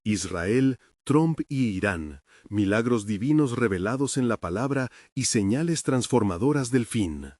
Israel, Trump y Irán, milagros divinos revelados en la palabra y señales transformadoras del fin.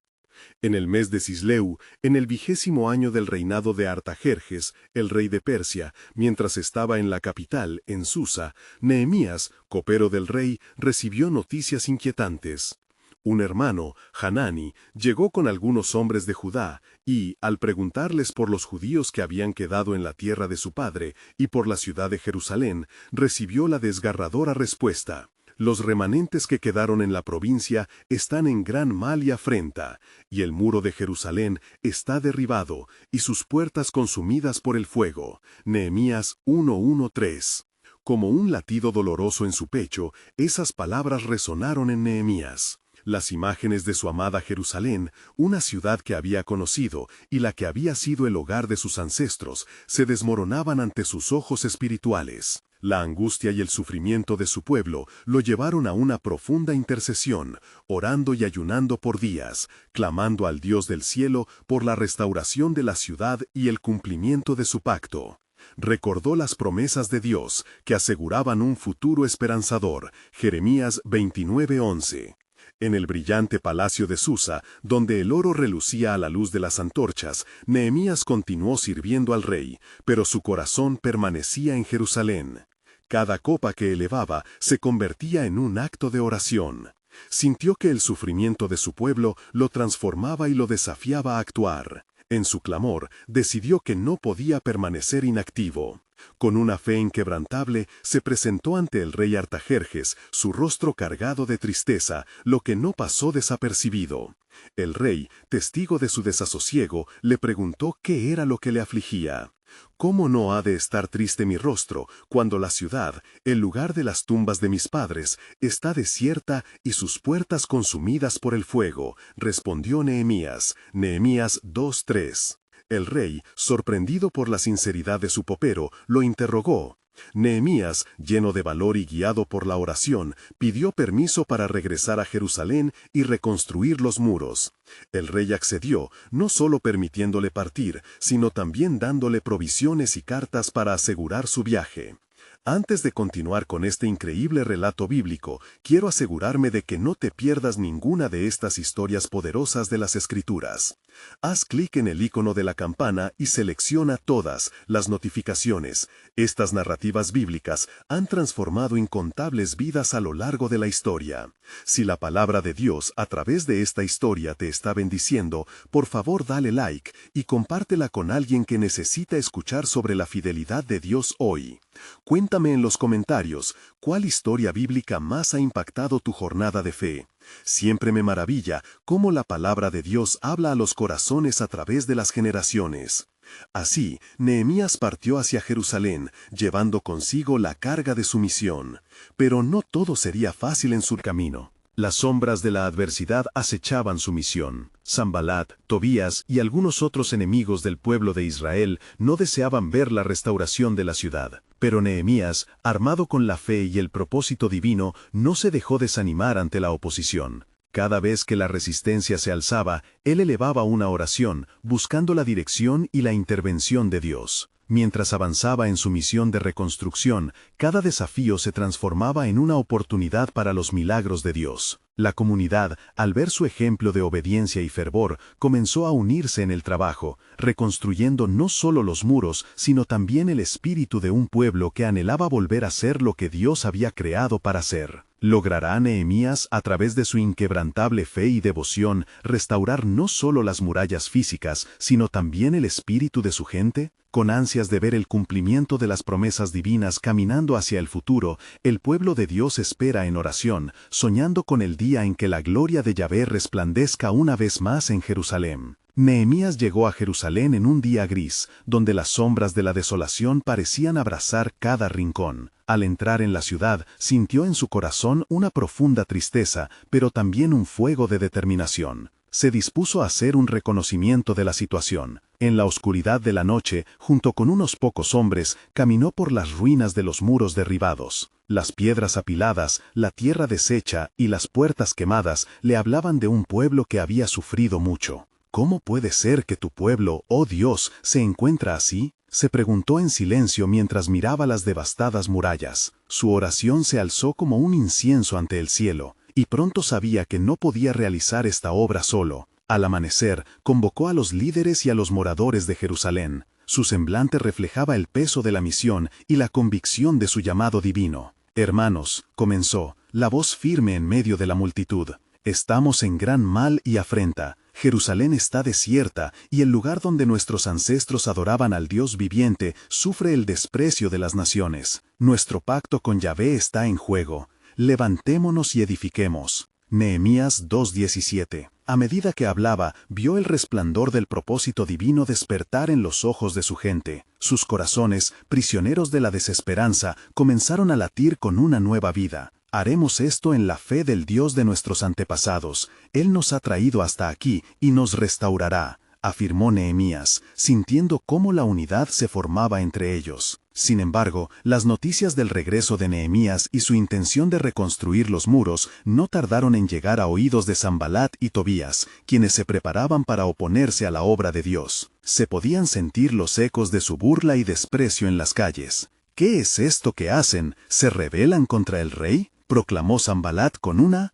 En el mes de Cisleu, en el 20º año del reinado de Artajerjes, el rey de Persia, mientras estaba en la capital, en Susa, Nehemías, copero del rey, recibió noticias inquietantes. Un hermano, Hanani, llegó con algunos hombres de Judá y, al preguntarles por los judíos que habían quedado en la tierra de su padre y por la ciudad de Jerusalén, recibió la desgarradora respuesta: los remanentes que quedaron en la provincia están en gran mal y afrenta, y el muro de Jerusalén está derribado y sus puertas consumidas por el fuego. Nehemías 1:1-3. Como un latido doloroso en su pecho, esas palabras resonaron en Nehemías. Las imágenes de su amada Jerusalén, una ciudad que había conocido y la que había sido el hogar de sus ancestros, se desmoronaban ante sus ojos espirituales. La angustia y el sufrimiento de su pueblo lo llevaron a una profunda intercesión, orando y ayunando por días, clamando al Dios del cielo por la restauración de la ciudad y el cumplimiento de su pacto. Recordó las promesas de Dios que aseguraban un futuro esperanzador. Jeremías 29:11. En el brillante palacio de Susa, donde el oro relucía a la luz de las antorchas, Nehemías continuó sirviendo al rey, pero su corazón permanecía en Jerusalén. Cada copa que elevaba se convertía en un acto de oración. Sintió que el sufrimiento de su pueblo lo transformaba y lo desafiaba a actuar. En su clamor, decidió que no podía permanecer inactivo. Con una fe inquebrantable, se presentó ante el rey Artajerjes, su rostro cargado de tristeza, lo que no pasó desapercibido. El rey, testigo de su desasosiego, le preguntó qué era lo que le afligía. ¿Cómo no ha de estar triste mi rostro cuando la ciudad, el lugar de las tumbas de mis padres, está desierta y sus puertas consumidas por el fuego? Respondió Nehemías. Nehemías 2:3. El rey, sorprendido por la sinceridad de su copero, lo interrogó. Nehemías, lleno de valor y guiado por la oración, pidió permiso para regresar a Jerusalén y reconstruir los muros. El rey accedió, no solo permitiéndole partir, sino también dándole provisiones y cartas para asegurar su viaje. Antes de continuar con este increíble relato bíblico, quiero asegurarme de que no te pierdas ninguna de estas historias poderosas de las Escrituras. Haz clic en el icono de la campana y selecciona todas las notificaciones. Estas narrativas bíblicas han transformado incontables vidas a lo largo de la historia. Si la palabra de Dios a través de esta historia te está bendiciendo, por favor dale like y compártela con alguien que necesita escuchar sobre la fidelidad de Dios hoy. Cuéntame en los comentarios, ¿cuál historia bíblica más ha impactado tu jornada de fe? Siempre me maravilla cómo la palabra de Dios habla a los corazones a través de las generaciones. Así, Nehemías partió hacia Jerusalén, llevando consigo la carga de su misión. Pero no todo sería fácil en su camino. Las sombras de la adversidad acechaban su misión. Sanbalat, Tobías y algunos otros enemigos del pueblo de Israel no deseaban ver la restauración de la ciudad. Pero Nehemías, armado con la fe y el propósito divino, no se dejó desanimar ante la oposición. Cada vez que la resistencia se alzaba, él elevaba una oración, buscando la dirección y la intervención de Dios. Mientras avanzaba en su misión de reconstrucción, cada desafío se transformaba en una oportunidad para los milagros de Dios. La comunidad, al ver su ejemplo de obediencia y fervor, comenzó a unirse en el trabajo, reconstruyendo no solo los muros, sino también el espíritu de un pueblo que anhelaba volver a ser lo que Dios había creado para ser. ¿Logrará Nehemías, a través de su inquebrantable fe y devoción, restaurar no solo las murallas físicas, sino también el espíritu de su gente? Con ansias de ver el cumplimiento de las promesas divinas caminando hacia el futuro, el pueblo de Dios espera en oración, soñando con el día en que la gloria de Yahvé resplandezca una vez más en Jerusalén. Nehemías llegó a Jerusalén en un día gris, donde las sombras de la desolación parecían abrazar cada rincón. Al entrar en la ciudad, sintió en su corazón una profunda tristeza, pero también un fuego de determinación. Se dispuso a hacer un reconocimiento de la situación. En la oscuridad de la noche, junto con unos pocos hombres, caminó por las ruinas de los muros derribados. Las piedras apiladas, la tierra deshecha y las puertas quemadas le hablaban de un pueblo que había sufrido mucho. ¿Cómo puede ser que tu pueblo, oh Dios, se encuentra así? Se preguntó en silencio mientras miraba las devastadas murallas. Su oración se alzó como un incienso ante el cielo, y pronto sabía que no podía realizar esta obra solo. Al amanecer, convocó a los líderes y a los moradores de Jerusalén. Su semblante reflejaba el peso de la misión y la convicción de su llamado divino. «Hermanos», comenzó, la voz firme en medio de la multitud, «estamos en gran mal y afrenta. Jerusalén está desierta, y el lugar donde nuestros ancestros adoraban al Dios viviente sufre el desprecio de las naciones. Nuestro pacto con Yahvé está en juego. Levantémonos y edifiquemos». Nehemías 2:17. A medida que hablaba, vio el resplandor del propósito divino despertar en los ojos de su gente. Sus corazones, prisioneros de la desesperanza, comenzaron a latir con una nueva vida. «Haremos esto en la fe del Dios de nuestros antepasados. Él nos ha traído hasta aquí y nos restaurará», afirmó Nehemías, sintiendo cómo la unidad se formaba entre ellos. Sin embargo, las noticias del regreso de Nehemías y su intención de reconstruir los muros no tardaron en llegar a oídos de Sanbalat y Tobías, quienes se preparaban para oponerse a la obra de Dios. Se podían sentir los ecos de su burla y desprecio en las calles. «¿Qué es esto que hacen? ¿Se rebelan contra el rey?», proclamó Sanbalat con una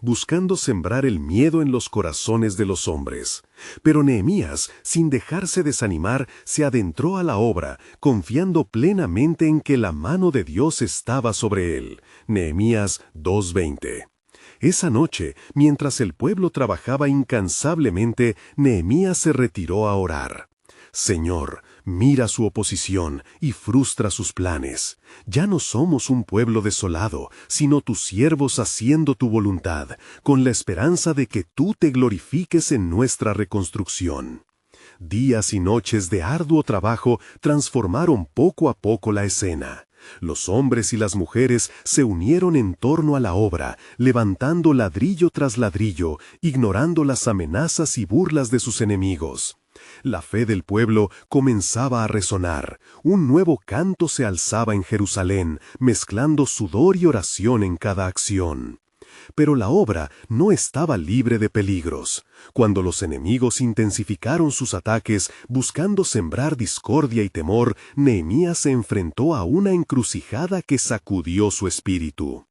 buscando sembrar el miedo en los corazones de los hombres. Pero Nehemías, sin dejarse desanimar, se adentró a la obra, confiando plenamente en que la mano de Dios estaba sobre él. Nehemías 2:20. Esa noche, mientras el pueblo trabajaba incansablemente, Nehemías se retiró a orar. «Señor, mira su oposición y frustra sus planes. Ya no somos un pueblo desolado, sino tus siervos haciendo tu voluntad, con la esperanza de que tú te glorifiques en nuestra reconstrucción». Días y noches de arduo trabajo transformaron poco a poco la escena. Los hombres y las mujeres se unieron en torno a la obra, levantando ladrillo tras ladrillo, ignorando las amenazas y burlas de sus enemigos. La fe del pueblo comenzaba a resonar. Un nuevo canto se alzaba en Jerusalén, mezclando sudor y oración en cada acción. Pero la obra no estaba libre de peligros. Cuando los enemigos intensificaron sus ataques, buscando sembrar discordia y temor, Nehemías se enfrentó a una encrucijada que sacudió su espíritu.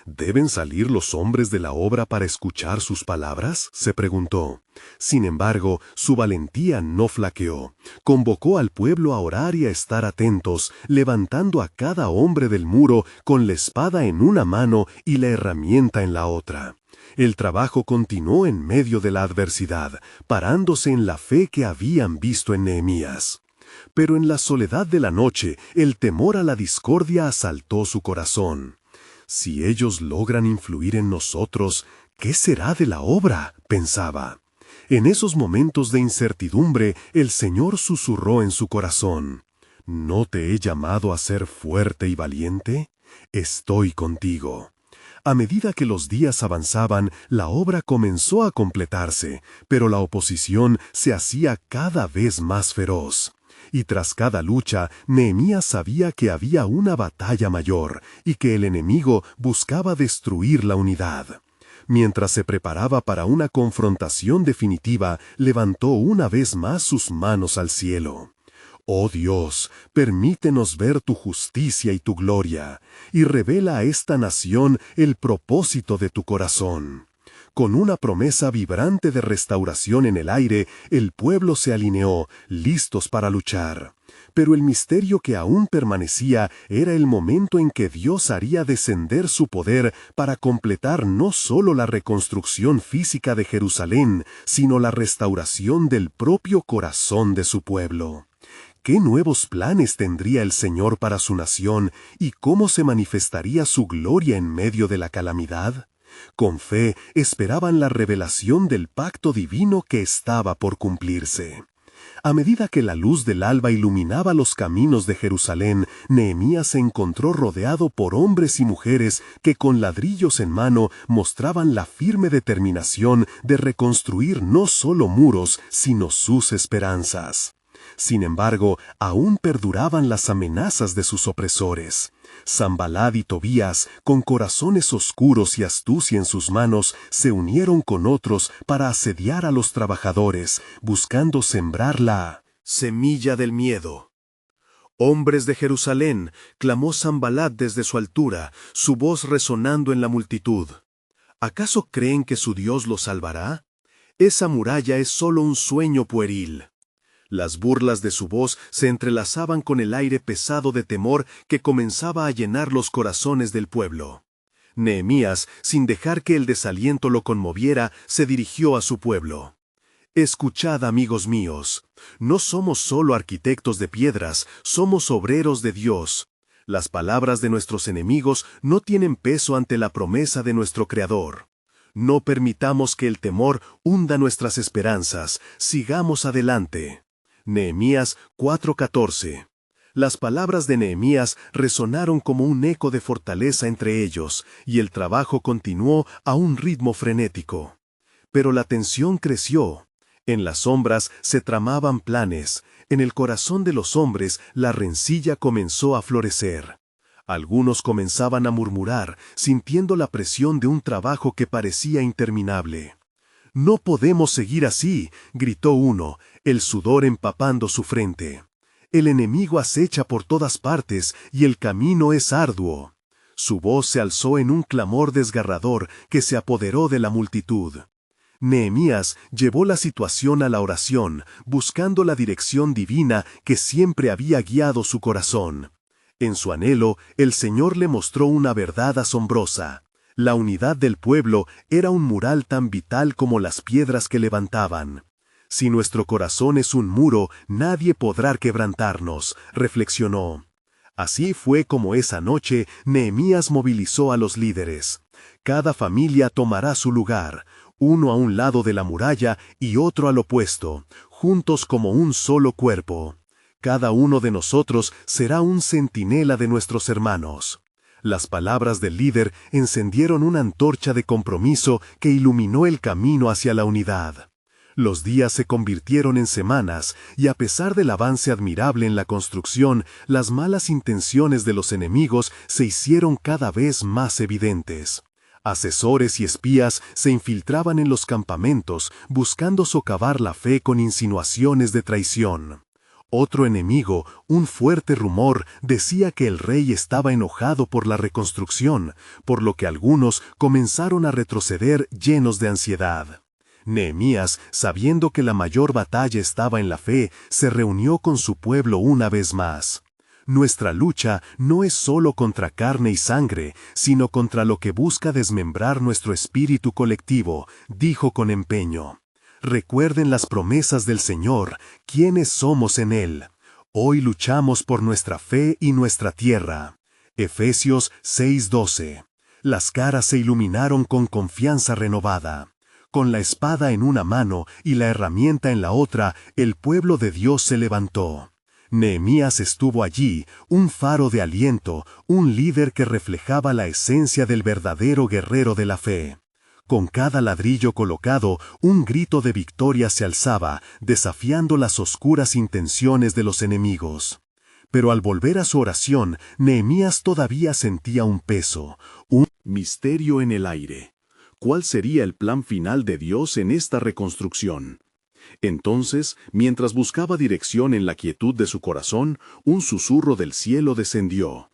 ¿Deben salir los hombres de la obra para escuchar sus palabras?, se preguntó. Sin embargo, su valentía no flaqueó. Convocó al pueblo a orar y a estar atentos, levantando a cada hombre del muro con la espada en una mano y la herramienta en la otra. El trabajo continuó en medio de la adversidad, parándose en la fe que habían visto en Nehemías. Pero en la soledad de la noche, el temor a la discordia asaltó su corazón. «Si ellos logran influir en nosotros, ¿qué será de la obra?», pensaba. En esos momentos de incertidumbre, el Señor susurró en su corazón: «¿No te he llamado a ser fuerte y valiente? Estoy contigo». A medida que los días avanzaban, la obra comenzó a completarse, pero la oposición se hacía cada vez más feroz. Y tras cada lucha, Nehemías sabía que había una batalla mayor y que el enemigo buscaba destruir la unidad. Mientras se preparaba para una confrontación definitiva, levantó una vez más sus manos al cielo. «Oh Dios, permítenos ver tu justicia y tu gloria, y revela a esta nación el propósito de tu corazón». Con una promesa vibrante de restauración en el aire, el pueblo se alineó, listos para luchar. Pero el misterio que aún permanecía era el momento en que Dios haría descender su poder para completar no solo la reconstrucción física de Jerusalén, sino la restauración del propio corazón de su pueblo. ¿Qué nuevos planes tendría el Señor para su nación y cómo se manifestaría su gloria en medio de la calamidad? Con fe esperaban la revelación del pacto divino que estaba por cumplirse. A medida que la luz del alba iluminaba los caminos de Jerusalén, Nehemías se encontró rodeado por hombres y mujeres que con ladrillos en mano mostraban la firme determinación de reconstruir no solo muros, sino sus esperanzas. Sin embargo, aún perduraban las amenazas de sus opresores. Sanbalat y Tobías, con corazones oscuros y astucia en sus manos, se unieron con otros para asediar a los trabajadores, buscando sembrar la semilla del miedo. Hombres de Jerusalén, clamó Sanbalat desde su altura, su voz resonando en la multitud. ¿Acaso creen que su Dios los salvará? Esa muralla es solo un sueño pueril. Las burlas de su voz se entrelazaban con el aire pesado de temor que comenzaba a llenar los corazones del pueblo. Nehemías, sin dejar que el desaliento lo conmoviera, se dirigió a su pueblo. Escuchad, amigos míos, no somos solo arquitectos de piedras, somos obreros de Dios. Las palabras de nuestros enemigos no tienen peso ante la promesa de nuestro Creador. No permitamos que el temor hunda nuestras esperanzas, sigamos adelante. Nehemías 4:14. Las palabras de Nehemías resonaron como un eco de fortaleza entre ellos, y el trabajo continuó a un ritmo frenético. Pero la tensión creció. En las sombras se tramaban planes, en el corazón de los hombres la rencilla comenzó a florecer. Algunos comenzaban a murmurar, sintiendo la presión de un trabajo que parecía interminable. «No podemos seguir así», gritó uno, el sudor empapando su frente. «El enemigo acecha por todas partes y el camino es arduo». Su voz se alzó en un clamor desgarrador que se apoderó de la multitud. Nehemías llevó la situación a la oración, buscando la dirección divina que siempre había guiado su corazón. En su anhelo, el Señor le mostró una verdad asombrosa. La unidad del pueblo era un mural tan vital como las piedras que levantaban. Si nuestro corazón es un muro, nadie podrá quebrantarnos, reflexionó. Así fue como esa noche Nehemías movilizó a los líderes. Cada familia tomará su lugar, uno a un lado de la muralla y otro al opuesto, juntos como un solo cuerpo. Cada uno de nosotros será un centinela de nuestros hermanos. Las palabras del líder encendieron una antorcha de compromiso que iluminó el camino hacia la unidad. Los días se convirtieron en semanas, y a pesar del avance admirable en la construcción, las malas intenciones de los enemigos se hicieron cada vez más evidentes. Asesores y espías se infiltraban en los campamentos, buscando socavar la fe con insinuaciones de traición. Otro enemigo, un fuerte rumor, decía que el rey estaba enojado por la reconstrucción, por lo que algunos comenzaron a retroceder llenos de ansiedad. Nehemías, sabiendo que la mayor batalla estaba en la fe, se reunió con su pueblo una vez más. Nuestra lucha no es solo contra carne y sangre, sino contra lo que busca desmembrar nuestro espíritu colectivo, dijo con empeño. Recuerden las promesas del Señor, quiénes somos en Él. Hoy luchamos por nuestra fe y nuestra tierra. Efesios 6:12. Las caras se iluminaron con confianza renovada. Con la espada en una mano y la herramienta en la otra, el pueblo de Dios se levantó. Nehemías estuvo allí, un faro de aliento, un líder que reflejaba la esencia del verdadero guerrero de la fe. Con cada ladrillo colocado, un grito de victoria se alzaba, desafiando las oscuras intenciones de los enemigos. Pero al volver a su oración, Nehemías todavía sentía un peso, un misterio en el aire. ¿Cuál sería el plan final de Dios en esta reconstrucción? Entonces, mientras buscaba dirección en la quietud de su corazón, un susurro del cielo descendió.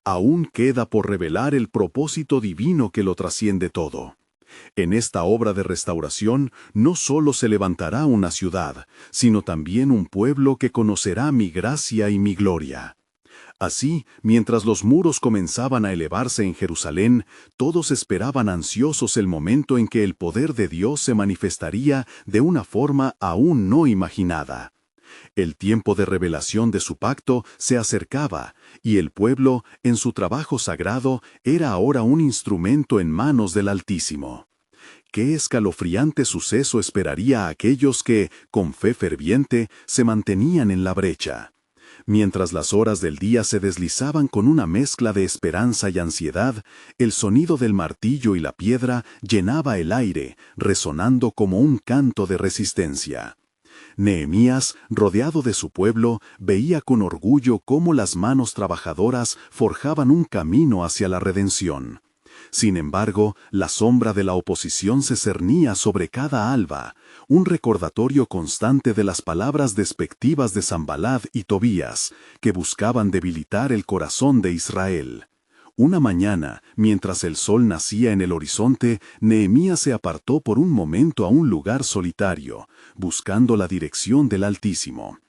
Aún queda por revelar el propósito divino que lo trasciende todo. En esta obra de restauración no solo se levantará una ciudad, sino también un pueblo que conocerá mi gracia y mi gloria. Así, mientras los muros comenzaban a elevarse en Jerusalén, todos esperaban ansiosos el momento en que el poder de Dios se manifestaría de una forma aún no imaginada. El tiempo de revelación de su pacto se acercaba, y el pueblo, en su trabajo sagrado, era ahora un instrumento en manos del Altísimo. ¿Qué escalofriante suceso esperaría a aquellos que, con fe ferviente, se mantenían en la brecha? Mientras las horas del día se deslizaban con una mezcla de esperanza y ansiedad, el sonido del martillo y la piedra llenaba el aire, resonando como un canto de resistencia. Nehemías, rodeado de su pueblo, veía con orgullo cómo las manos trabajadoras forjaban un camino hacia la redención. Sin embargo, la sombra de la oposición se cernía sobre cada alba, un recordatorio constante de las palabras despectivas de Sanbalat y Tobías, que buscaban debilitar el corazón de Israel. Una mañana, mientras el sol nacía en el horizonte, Nehemías se apartó por un momento a un lugar solitario, buscando la dirección del Altísimo.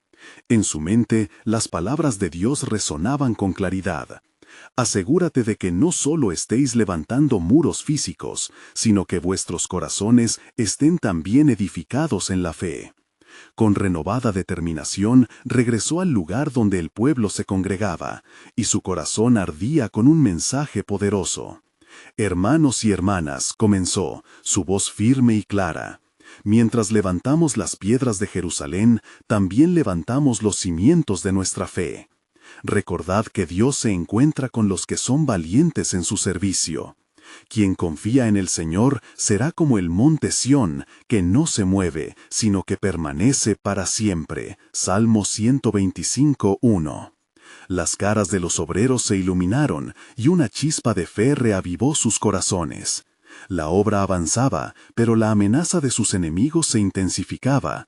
En su mente, las palabras de Dios resonaban con claridad. Asegúrate de que no solo estéis levantando muros físicos, sino que vuestros corazones estén también edificados en la fe. Con renovada determinación, regresó al lugar donde el pueblo se congregaba, y su corazón ardía con un mensaje poderoso. Hermanos y hermanas, comenzó, su voz firme y clara. Mientras levantamos las piedras de Jerusalén, también levantamos los cimientos de nuestra fe. Recordad que Dios se encuentra con los que son valientes en su servicio. Quien confía en el Señor será como el monte Sión, que no se mueve, sino que permanece para siempre. Salmo 125:1. Las caras de los obreros se iluminaron, y una chispa de fe reavivó sus corazones. La obra avanzaba, pero la amenaza de sus enemigos se intensificaba.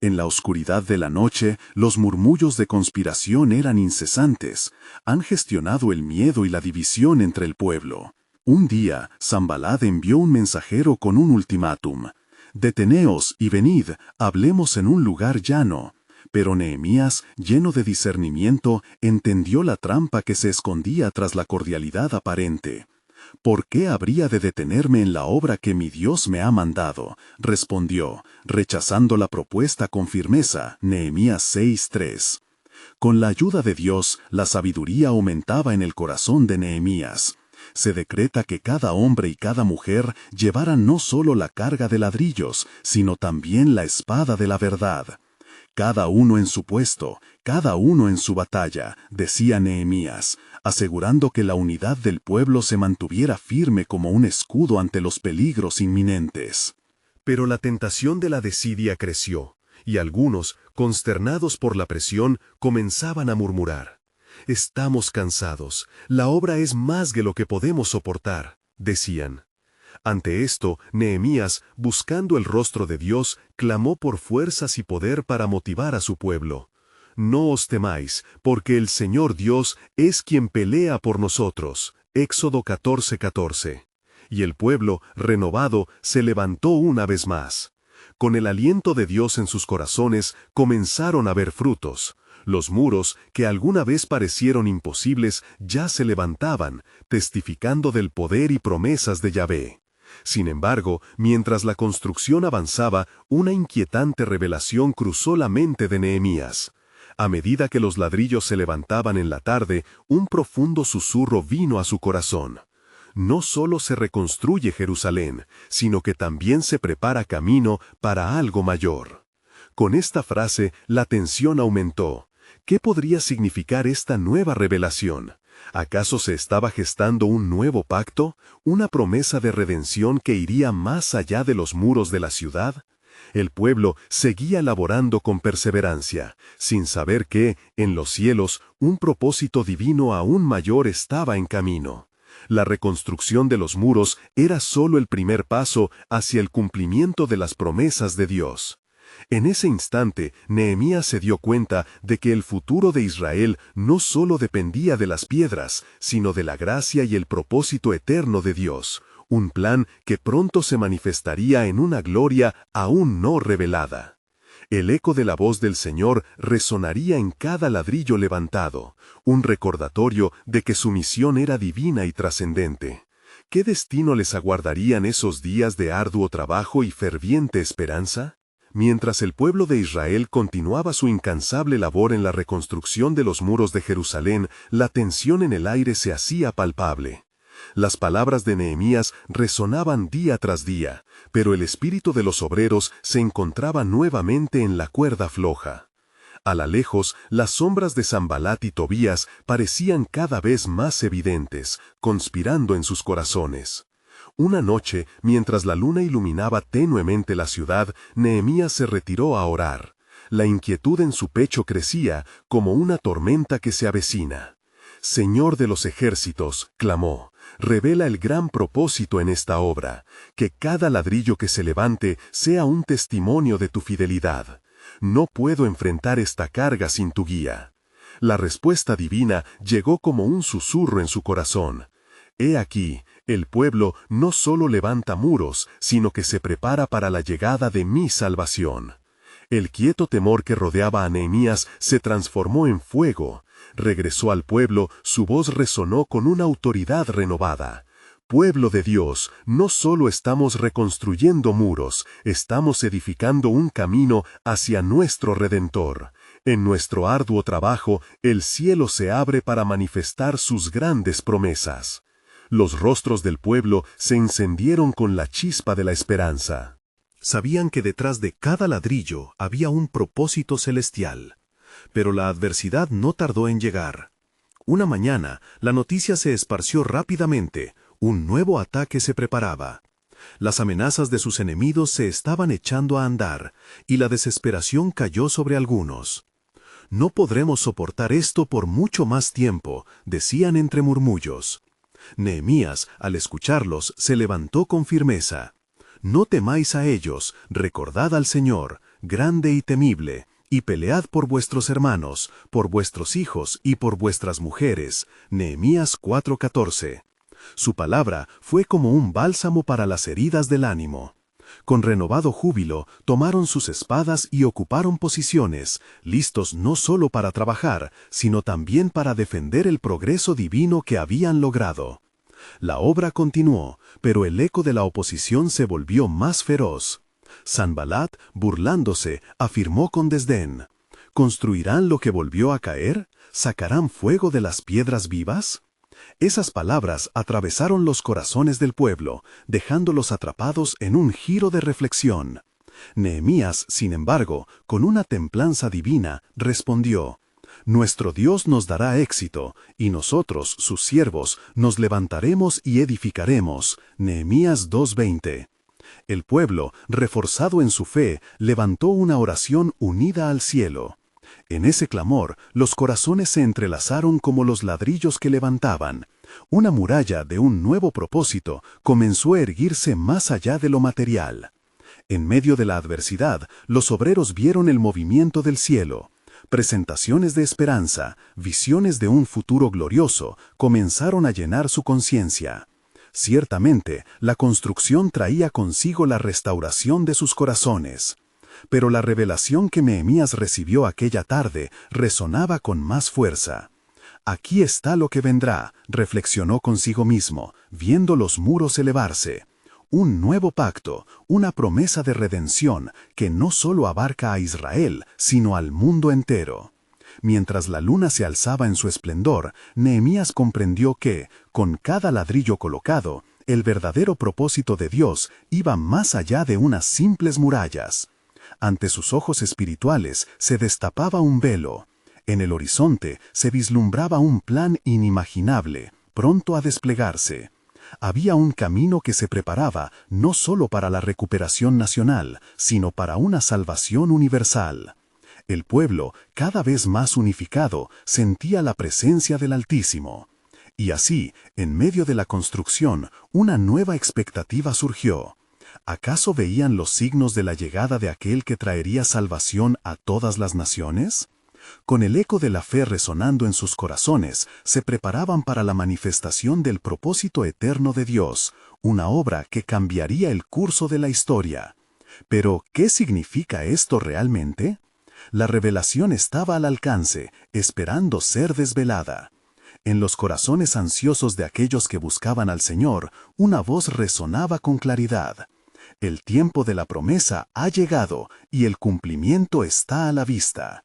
En la oscuridad de la noche, los murmullos de conspiración eran incesantes. Han gestionado el miedo y la división entre el pueblo. Un día, Sanbalat envió un mensajero con un ultimátum. Deteneos y venid, hablemos en un lugar llano. Pero Nehemías, lleno de discernimiento, entendió la trampa que se escondía tras la cordialidad aparente. ¿Por qué habría de detenerme en la obra que mi Dios me ha mandado?, respondió, rechazando la propuesta con firmeza. Nehemías 6:3. Con la ayuda de Dios, la sabiduría aumentaba en el corazón de Nehemías. Se decreta que cada hombre y cada mujer llevaran no solo la carga de ladrillos, sino también la espada de la verdad. Cada uno en su puesto, cada uno en su batalla, decía Nehemías, asegurando que la unidad del pueblo se mantuviera firme como un escudo ante los peligros inminentes. Pero la tentación de la desidia creció, y algunos, consternados por la presión, comenzaban a murmurar. «Estamos cansados, la obra es más de lo que podemos soportar», decían. Ante esto, Nehemías, buscando el rostro de Dios, clamó por fuerzas y poder para motivar a su pueblo. «No os temáis, porque el Señor Dios es quien pelea por nosotros». Éxodo 14:14. Y el pueblo, renovado, se levantó una vez más. Con el aliento de Dios en sus corazones, comenzaron a ver frutos. Los muros, que alguna vez parecieron imposibles, ya se levantaban, testificando del poder y promesas de Yahvé. Sin embargo, mientras la construcción avanzaba, una inquietante revelación cruzó la mente de Nehemías. A medida que los ladrillos se levantaban en la tarde, un profundo susurro vino a su corazón. No solo se reconstruye Jerusalén, sino que también se prepara camino para algo mayor. Con esta frase, la tensión aumentó. ¿Qué podría significar esta nueva revelación? ¿Acaso se estaba gestando un nuevo pacto? ¿Una promesa de redención que iría más allá de los muros de la ciudad? El pueblo seguía laborando con perseverancia, sin saber que, en los cielos, un propósito divino aún mayor estaba en camino. La reconstrucción de los muros era solo el primer paso hacia el cumplimiento de las promesas de Dios. En ese instante, Nehemías se dio cuenta de que el futuro de Israel no solo dependía de las piedras, sino de la gracia y el propósito eterno de Dios, un plan que pronto se manifestaría en una gloria aún no revelada. El eco de la voz del Señor resonaría en cada ladrillo levantado, un recordatorio de que su misión era divina y trascendente. ¿Qué destino les aguardarían esos días de arduo trabajo y ferviente esperanza? Mientras el pueblo de Israel continuaba su incansable labor en la reconstrucción de los muros de Jerusalén, la tensión en el aire se hacía palpable. Las palabras de Nehemías resonaban día tras día, pero el espíritu de los obreros se encontraba nuevamente en la cuerda floja. A la lejos, las sombras de Sanbalat y Tobías parecían cada vez más evidentes, conspirando en sus corazones. Una noche, mientras la luna iluminaba tenuemente la ciudad, Nehemías se retiró a orar. La inquietud en su pecho crecía como una tormenta que se avecina. Señor de los ejércitos, clamó, revela el gran propósito en esta obra, que cada ladrillo que se levante sea un testimonio de tu fidelidad. No puedo enfrentar esta carga sin tu guía. La respuesta divina llegó como un susurro en su corazón. He aquí, el pueblo no solo levanta muros, sino que se prepara para la llegada de mi salvación. El quieto temor que rodeaba a Nehemías se transformó en fuego. Regresó al pueblo, su voz resonó con una autoridad renovada. Pueblo de Dios, no solo estamos reconstruyendo muros, estamos edificando un camino hacia nuestro Redentor. En nuestro arduo trabajo, el cielo se abre para manifestar sus grandes promesas. Los rostros del pueblo se encendieron con la chispa de la esperanza. Sabían que detrás de cada ladrillo había un propósito celestial. Pero la adversidad no tardó en llegar. Una mañana, la noticia se esparció rápidamente. Un nuevo ataque se preparaba. Las amenazas de sus enemigos se estaban echando a andar, y la desesperación cayó sobre algunos. No podremos soportar esto por mucho más tiempo, decían entre murmullos. Nehemías, al escucharlos, se levantó con firmeza. No temáis a ellos, recordad al Señor, grande y temible, y pelead por vuestros hermanos, por vuestros hijos y por vuestras mujeres. Nehemías 4:14. Su palabra fue como un bálsamo para las heridas del ánimo. Con renovado júbilo, tomaron sus espadas y ocuparon posiciones, listos no solo para trabajar, sino también para defender el progreso divino que habían logrado. La obra continuó, pero el eco de la oposición se volvió más feroz. Sanballat, burlándose, afirmó con desdén: ¿construirán lo que volvió a caer? ¿Sacarán fuego de las piedras vivas? Esas palabras atravesaron los corazones del pueblo, dejándolos atrapados en un giro de reflexión. Nehemías, sin embargo, con una templanza divina, respondió: Nuestro Dios nos dará éxito, y nosotros, sus siervos, nos levantaremos y edificaremos. Nehemías 2:20. El pueblo, reforzado en su fe, levantó una oración unida al cielo. En ese clamor, los corazones se entrelazaron como los ladrillos que levantaban. Una muralla de un nuevo propósito comenzó a erguirse más allá de lo material. En medio de la adversidad, los obreros vieron el movimiento del cielo. Presentaciones de esperanza, visiones de un futuro glorioso, comenzaron a llenar su conciencia. Ciertamente, la construcción traía consigo la restauración de sus corazones. Pero la revelación que Nehemías recibió aquella tarde resonaba con más fuerza. Aquí está lo que vendrá, reflexionó consigo mismo, viendo los muros elevarse. Un nuevo pacto, una promesa de redención que no solo abarca a Israel, sino al mundo entero. Mientras la luna se alzaba en su esplendor, Nehemías comprendió que, con cada ladrillo colocado, el verdadero propósito de Dios iba más allá de unas simples murallas. Ante sus ojos espirituales se destapaba un velo. En el horizonte se vislumbraba un plan inimaginable, pronto a desplegarse. Había un camino que se preparaba no solo para la recuperación nacional, sino para una salvación universal. El pueblo, cada vez más unificado, sentía la presencia del Altísimo. Y así, en medio de la construcción, una nueva expectativa surgió. ¿Acaso veían los signos de la llegada de aquel que traería salvación a todas las naciones? Con el eco de la fe resonando en sus corazones, se preparaban para la manifestación del propósito eterno de Dios, una obra que cambiaría el curso de la historia. Pero, ¿qué significa esto realmente? La revelación estaba al alcance, esperando ser desvelada. En los corazones ansiosos de aquellos que buscaban al Señor, una voz resonaba con claridad. El tiempo de la promesa ha llegado y el cumplimiento está a la vista.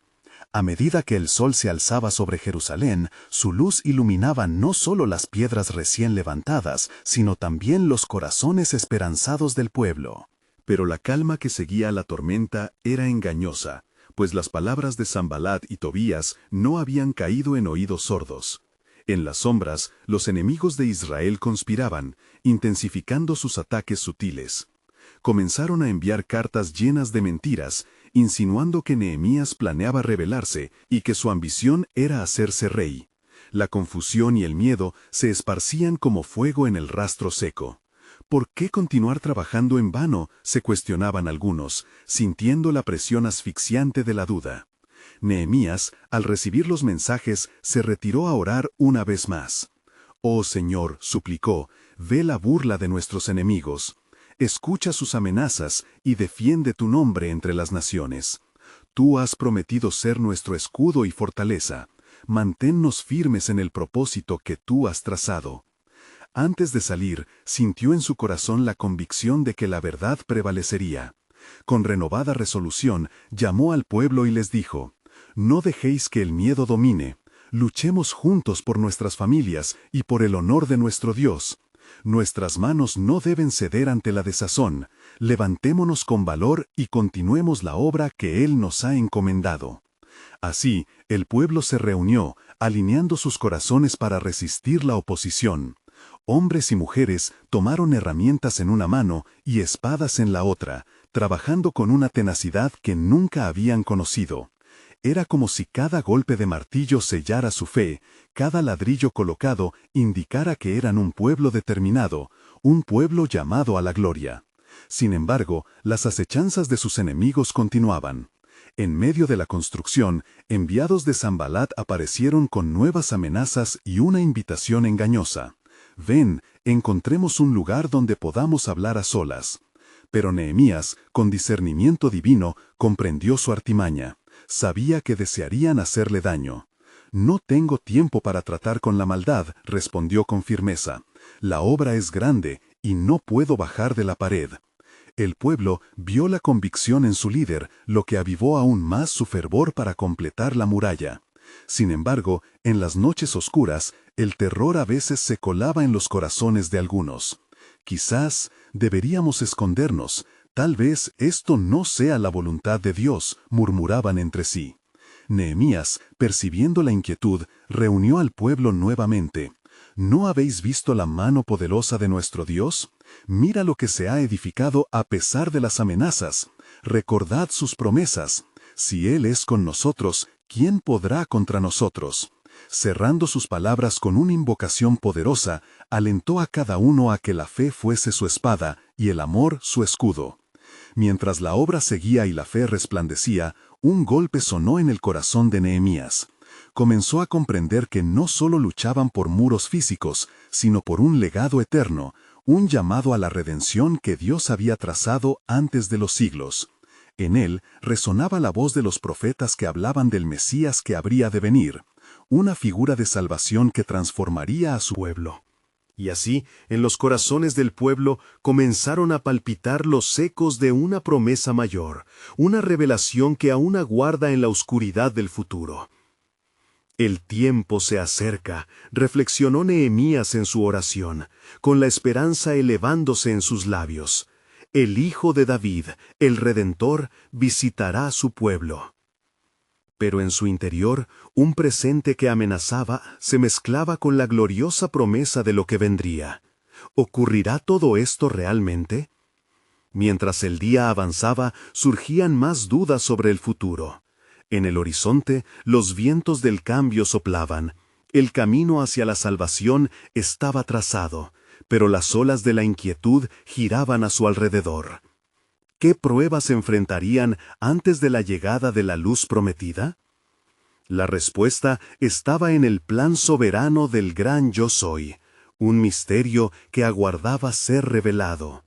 A medida que el sol se alzaba sobre Jerusalén, su luz iluminaba no solo las piedras recién levantadas, sino también los corazones esperanzados del pueblo. Pero la calma que seguía a la tormenta era engañosa, pues las palabras de Sanballat y Tobías no habían caído en oídos sordos. En las sombras, los enemigos de Israel conspiraban, intensificando sus ataques sutiles. Comenzaron a enviar cartas llenas de mentiras, insinuando que Nehemías planeaba rebelarse y que su ambición era hacerse rey. La confusión y el miedo se esparcían como fuego en el rastro seco. ¿Por qué continuar trabajando en vano?, se cuestionaban algunos, sintiendo la presión asfixiante de la duda. Nehemías, al recibir los mensajes, se retiró a orar una vez más. «Oh Señor», suplicó, «ve la burla de nuestros enemigos. Escucha sus amenazas y defiende tu nombre entre las naciones. Tú has prometido ser nuestro escudo y fortaleza. Manténnos firmes en el propósito que tú has trazado». Antes de salir, sintió en su corazón la convicción de que la verdad prevalecería. Con renovada resolución, llamó al pueblo y les dijo: «No dejéis que el miedo domine. Luchemos juntos por nuestras familias y por el honor de nuestro Dios. Nuestras manos no deben ceder ante la desazón. Levantémonos con valor y continuemos la obra que Él nos ha encomendado». Así, el pueblo se reunió, alineando sus corazones para resistir la oposición. Hombres y mujeres tomaron herramientas en una mano y espadas en la otra, trabajando con una tenacidad que nunca habían conocido. Era como si cada golpe de martillo sellara su fe, cada ladrillo colocado indicara que eran un pueblo determinado, un pueblo llamado a la gloria. Sin embargo, las acechanzas de sus enemigos continuaban. En medio de la construcción, enviados de Sanbalat aparecieron con nuevas amenazas y una invitación engañosa. «Ven, encontremos un lugar donde podamos hablar a solas». Pero Nehemías, con discernimiento divino, comprendió su artimaña. Sabía que desearían hacerle daño. «No tengo tiempo para tratar con la maldad», respondió con firmeza. «La obra es grande y no puedo bajar de la pared». El pueblo vio la convicción en su líder, lo que avivó aún más su fervor para completar la muralla. Sin embargo, en las noches oscuras, el terror a veces se colaba en los corazones de algunos. «Quizás deberíamos escondernos. Tal vez esto no sea la voluntad de Dios», murmuraban entre sí. Nehemías, percibiendo la inquietud, reunió al pueblo nuevamente. «¿No habéis visto la mano poderosa de nuestro Dios? Mira lo que se ha edificado a pesar de las amenazas. Recordad sus promesas. Si Él es con nosotros, ¿quién podrá contra nosotros?». Cerrando sus palabras con una invocación poderosa, alentó a cada uno a que la fe fuese su espada y el amor su escudo. Mientras la obra seguía y la fe resplandecía, un golpe sonó en el corazón de Nehemías. Comenzó a comprender que no solo luchaban por muros físicos, sino por un legado eterno, un llamado a la redención que Dios había trazado antes de los siglos. En él resonaba la voz de los profetas que hablaban del Mesías que habría de venir, una figura de salvación que transformaría a su pueblo. Y así, en los corazones del pueblo comenzaron a palpitar los ecos de una promesa mayor, una revelación que aún aguarda en la oscuridad del futuro. «El tiempo se acerca», reflexionó Nehemías en su oración, con la esperanza elevándose en sus labios. «El Hijo de David, el Redentor, visitará a su pueblo». Pero en su interior, un presente que amenazaba se mezclaba con la gloriosa promesa de lo que vendría. ¿Ocurrirá todo esto realmente? Mientras el día avanzaba, surgían más dudas sobre el futuro. En el horizonte, los vientos del cambio soplaban. El camino hacia la salvación estaba trazado, pero las olas de la inquietud giraban a su alrededor. ¿Qué pruebas enfrentarían antes de la llegada de la luz prometida? La respuesta estaba en el plan soberano del gran Yo Soy, un misterio que aguardaba ser revelado.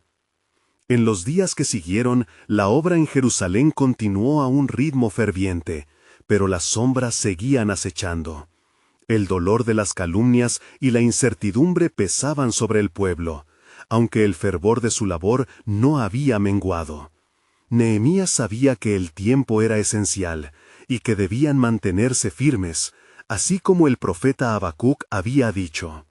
En los días que siguieron, la obra en Jerusalén continuó a un ritmo ferviente, pero las sombras seguían acechando. El dolor de las calumnias y la incertidumbre pesaban sobre el pueblo, aunque el fervor de su labor no había menguado. Nehemías sabía que el tiempo era esencial y que debían mantenerse firmes, así como el profeta Habacuc había dicho: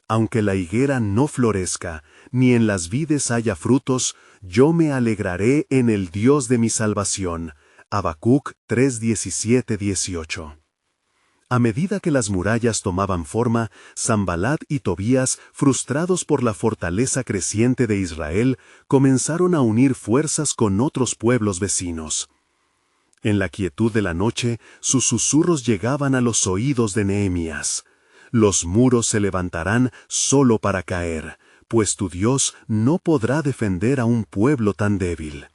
«Aunque la higuera no florezca, ni en las vides haya frutos, yo me alegraré en el Dios de mi salvación». Habacuc 3:17-18. A medida que las murallas tomaban forma, Sanbalat y Tobías, frustrados por la fortaleza creciente de Israel, comenzaron a unir fuerzas con otros pueblos vecinos. En la quietud de la noche, sus susurros llegaban a los oídos de Nehemías. Los muros se levantarán solo para caer, pues tu Dios no podrá defender a un pueblo tan débil.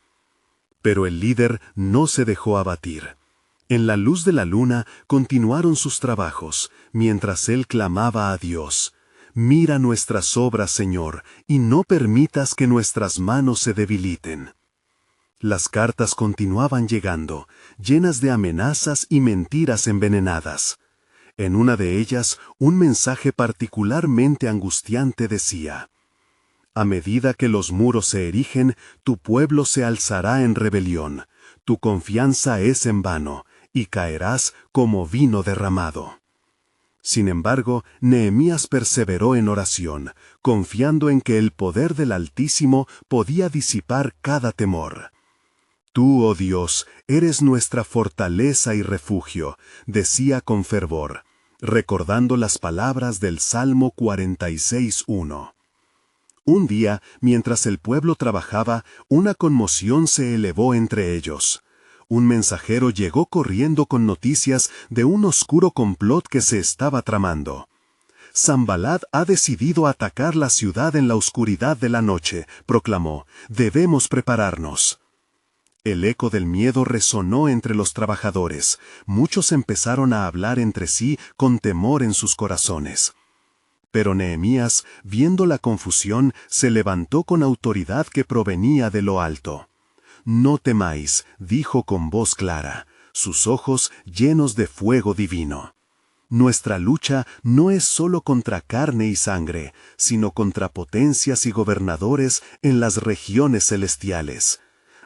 Pero el líder no se dejó abatir. En la luz de la luna continuaron sus trabajos, mientras él clamaba a Dios: «Mira nuestras obras, Señor, y no permitas que nuestras manos se debiliten». Las cartas continuaban llegando, llenas de amenazas y mentiras envenenadas. En una de ellas, un mensaje particularmente angustiante decía: «A medida que los muros se erigen, tu pueblo se alzará en rebelión. Tu confianza es en vano, y caerás como vino derramado». Sin embargo, Nehemías perseveró en oración, confiando en que el poder del Altísimo podía disipar cada temor. «Tú, oh Dios, eres nuestra fortaleza y refugio», decía con fervor, recordando las palabras del Salmo 46:1. Un día, mientras el pueblo trabajaba, una conmoción se elevó entre ellos. Un mensajero llegó corriendo con noticias de un oscuro complot que se estaba tramando. «Sanballat ha decidido atacar la ciudad en la oscuridad de la noche», proclamó. «Debemos prepararnos». El eco del miedo resonó entre los trabajadores. Muchos empezaron a hablar entre sí con temor en sus corazones. Pero Nehemías, viendo la confusión, se levantó con autoridad que provenía de lo alto. «No temáis», dijo con voz clara, sus ojos llenos de fuego divino. «Nuestra lucha no es solo contra carne y sangre, sino contra potencias y gobernadores en las regiones celestiales.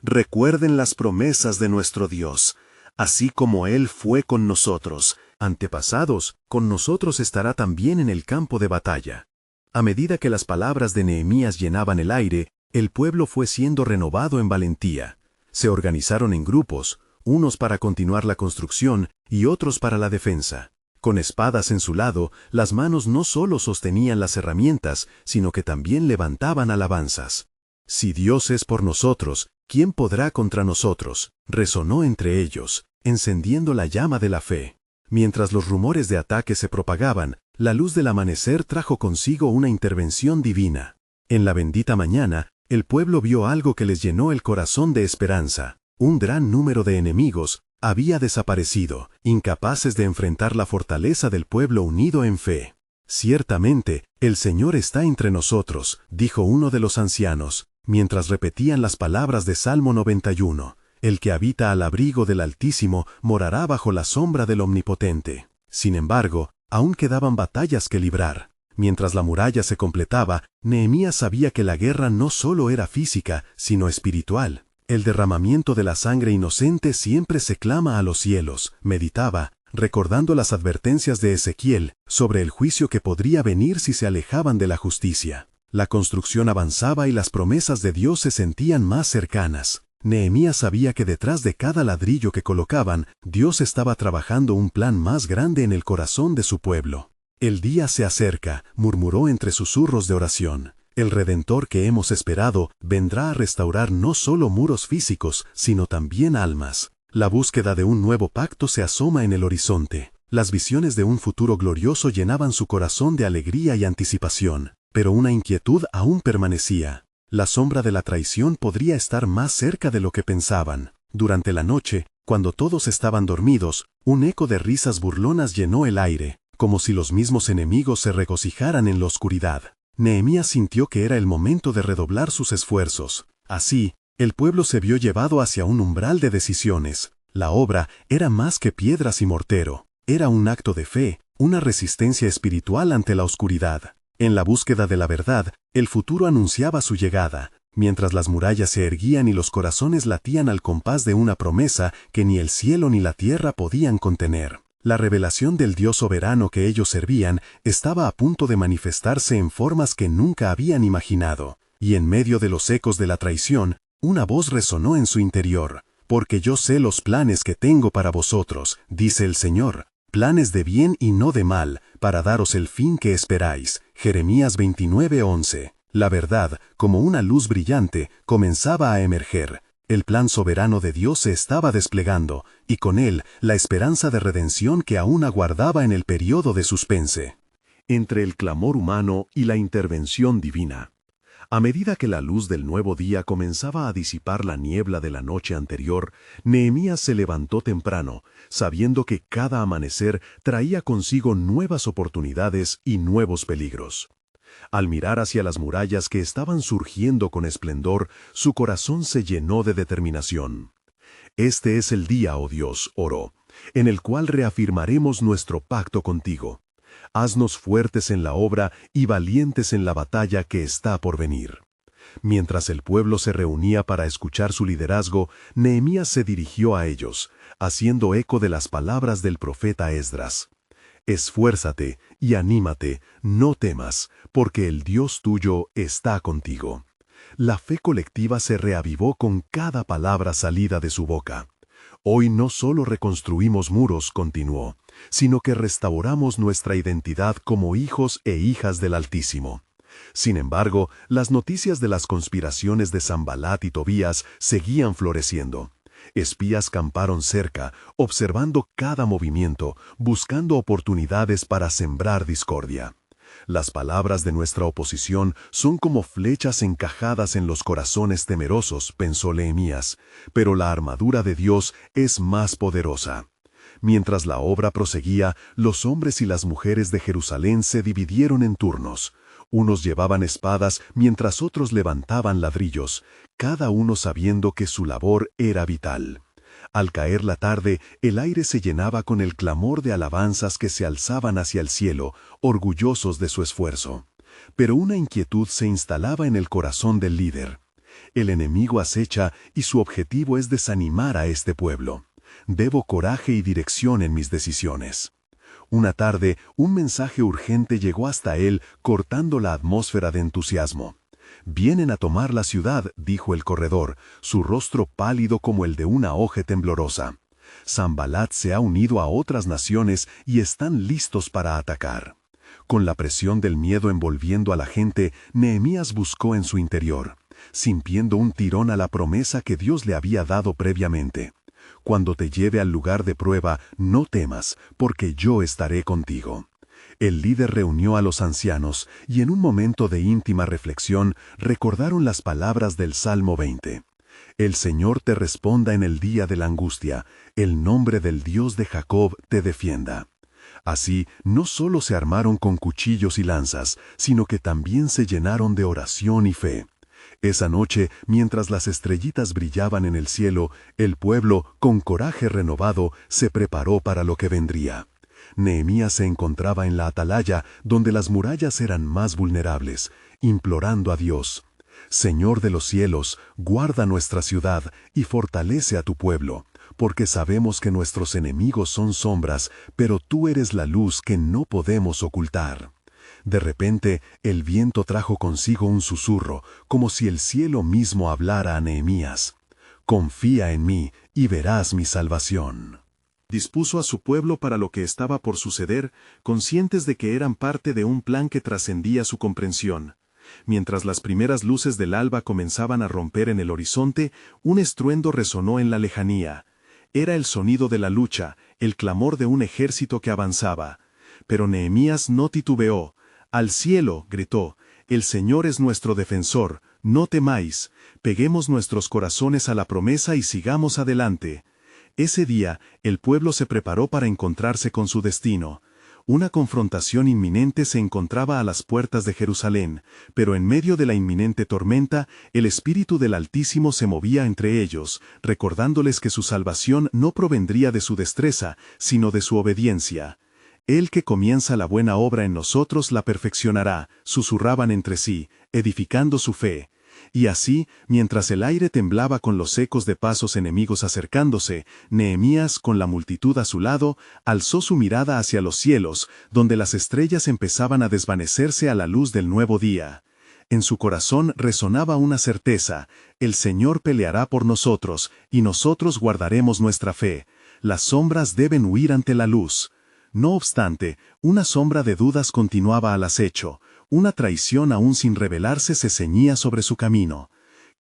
Recuerden las promesas de nuestro Dios. Así como Él fue con nosotros, antepasados, con nosotros estará también en el campo de batalla». A medida que las palabras de Nehemías llenaban el aire, el pueblo fue siendo renovado en valentía. Se organizaron en grupos, unos para continuar la construcción y otros para la defensa. Con espadas en su lado, las manos no solo sostenían las herramientas, sino que también levantaban alabanzas. «Si Dios es por nosotros, ¿quién podrá contra nosotros?», resonó entre ellos, encendiendo la llama de la fe. Mientras los rumores de ataque se propagaban, la luz del amanecer trajo consigo una intervención divina. En la bendita mañana, el pueblo vio algo que les llenó el corazón de esperanza. Un gran número de enemigos había desaparecido, incapaces de enfrentar la fortaleza del pueblo unido en fe. «Ciertamente, el Señor está entre nosotros», dijo uno de los ancianos, mientras repetían las palabras de Salmo 91. «El que habita al abrigo del Altísimo morará bajo la sombra del Omnipotente». Sin embargo, aún quedaban batallas que librar. Mientras la muralla se completaba, Nehemías sabía que la guerra no solo era física, sino espiritual. El derramamiento de la sangre inocente siempre se clama a los cielos, meditaba, recordando las advertencias de Ezequiel sobre el juicio que podría venir si se alejaban de la justicia. La construcción avanzaba y las promesas de Dios se sentían más cercanas. Nehemías sabía que detrás de cada ladrillo que colocaban, Dios estaba trabajando un plan más grande en el corazón de su pueblo. «El día se acerca», murmuró entre susurros de oración. «El Redentor que hemos esperado vendrá a restaurar no solo muros físicos, sino también almas». La búsqueda de un nuevo pacto se asoma en el horizonte. Las visiones de un futuro glorioso llenaban su corazón de alegría y anticipación, pero una inquietud aún permanecía. La sombra de la traición podría estar más cerca de lo que pensaban. Durante la noche, cuando todos estaban dormidos, un eco de risas burlonas llenó el aire, como si los mismos enemigos se regocijaran en la oscuridad. Nehemías sintió que era el momento de redoblar sus esfuerzos. Así, el pueblo se vio llevado hacia un umbral de decisiones. La obra era más que piedras y mortero. Era un acto de fe, una resistencia espiritual ante la oscuridad. En la búsqueda de la verdad, el futuro anunciaba su llegada, mientras las murallas se erguían y los corazones latían al compás de una promesa que ni el cielo ni la tierra podían contener. La revelación del Dios soberano que ellos servían estaba a punto de manifestarse en formas que nunca habían imaginado, y en medio de los ecos de la traición, una voz resonó en su interior. «Porque yo sé los planes que tengo para vosotros», dice el Señor, «planes de bien y no de mal, para daros el fin que esperáis». Jeremías 29:11. La verdad, como una luz brillante, comenzaba a emerger. El plan soberano de Dios se estaba desplegando, y con él la esperanza de redención que aún aguardaba en el periodo de suspense. Entre el clamor humano y la intervención divina. A medida que la luz del nuevo día comenzaba a disipar la niebla de la noche anterior, Nehemías se levantó temprano, sabiendo que cada amanecer traía consigo nuevas oportunidades y nuevos peligros. Al mirar hacia las murallas que estaban surgiendo con esplendor, su corazón se llenó de determinación. Este es el día, oh Dios, oró, en el cual reafirmaremos nuestro pacto contigo. Haznos fuertes en la obra y valientes en la batalla que está por venir. Mientras el pueblo se reunía para escuchar su liderazgo, Nehemías se dirigió a ellos, haciendo eco de las palabras del profeta Esdras. Esfuérzate y anímate, no temas, porque el Dios tuyo está contigo. La fe colectiva se reavivó con cada palabra salida de su boca. Hoy no solo reconstruimos muros, continuó, sino que restauramos nuestra identidad como hijos e hijas del Altísimo. Sin embargo, las noticias de las conspiraciones de Sanbalat y Tobías seguían floreciendo. Espías camparon cerca, observando cada movimiento, buscando oportunidades para sembrar discordia. Las palabras de nuestra oposición son como flechas encajadas en los corazones temerosos, pensó Nehemías, pero la armadura de Dios es más poderosa. Mientras la obra proseguía, los hombres y las mujeres de Jerusalén se dividieron en turnos. Unos llevaban espadas mientras otros levantaban ladrillos, cada uno sabiendo que su labor era vital. Al caer la tarde, el aire se llenaba con el clamor de alabanzas que se alzaban hacia el cielo, orgullosos de su esfuerzo. Pero una inquietud se instalaba en el corazón del líder. El enemigo acecha y su objetivo es desanimar a este pueblo. Debo coraje y dirección en mis decisiones. Una tarde, un mensaje urgente llegó hasta él, cortando la atmósfera de entusiasmo. «Vienen a tomar la ciudad», dijo el corredor, su rostro pálido como el de una hoja temblorosa. «Sanbalat se ha unido a otras naciones y están listos para atacar». Con la presión del miedo envolviendo a la gente, Nehemías buscó en su interior, sintiendo un tirón a la promesa que Dios le había dado previamente. «Cuando te lleve al lugar de prueba, no temas, porque yo estaré contigo». El líder reunió a los ancianos y en un momento de íntima reflexión recordaron las palabras del Salmo 20. «El Señor te responda en el día de la angustia, el nombre del Dios de Jacob te defienda». Así, no solo se armaron con cuchillos y lanzas, sino que también se llenaron de oración y fe. Esa noche, mientras las estrellitas brillaban en el cielo, el pueblo, con coraje renovado, se preparó para lo que vendría. Nehemías se encontraba en la atalaya, donde las murallas eran más vulnerables, implorando a Dios: «Señor de los cielos, guarda nuestra ciudad y fortalece a tu pueblo, porque sabemos que nuestros enemigos son sombras, pero tú eres la luz que no podemos ocultar». De repente, el viento trajo consigo un susurro, como si el cielo mismo hablara a Nehemías: «Confía en mí y verás mi salvación». Dispuso a su pueblo para lo que estaba por suceder, conscientes de que eran parte de un plan que trascendía su comprensión. Mientras las primeras luces del alba comenzaban a romper en el horizonte, un estruendo resonó en la lejanía. Era el sonido de la lucha, el clamor de un ejército que avanzaba. Pero Nehemías no titubeó. «Al cielo», gritó, «el Señor es nuestro defensor, no temáis, peguemos nuestros corazones a la promesa y sigamos adelante». Ese día, el pueblo se preparó para encontrarse con su destino. Una confrontación inminente se encontraba a las puertas de Jerusalén, pero en medio de la inminente tormenta, el Espíritu del Altísimo se movía entre ellos, recordándoles que su salvación no provendría de su destreza, sino de su obediencia. «El que comienza la buena obra en nosotros la perfeccionará», susurraban entre sí, edificando su fe. Y así, mientras el aire temblaba con los ecos de pasos enemigos acercándose, Nehemías, con la multitud a su lado, alzó su mirada hacia los cielos, donde las estrellas empezaban a desvanecerse a la luz del nuevo día. En su corazón resonaba una certeza: el Señor peleará por nosotros, y nosotros guardaremos nuestra fe. Las sombras deben huir ante la luz. No obstante, una sombra de dudas continuaba al acecho. Una traición aún sin revelarse se ceñía sobre su camino.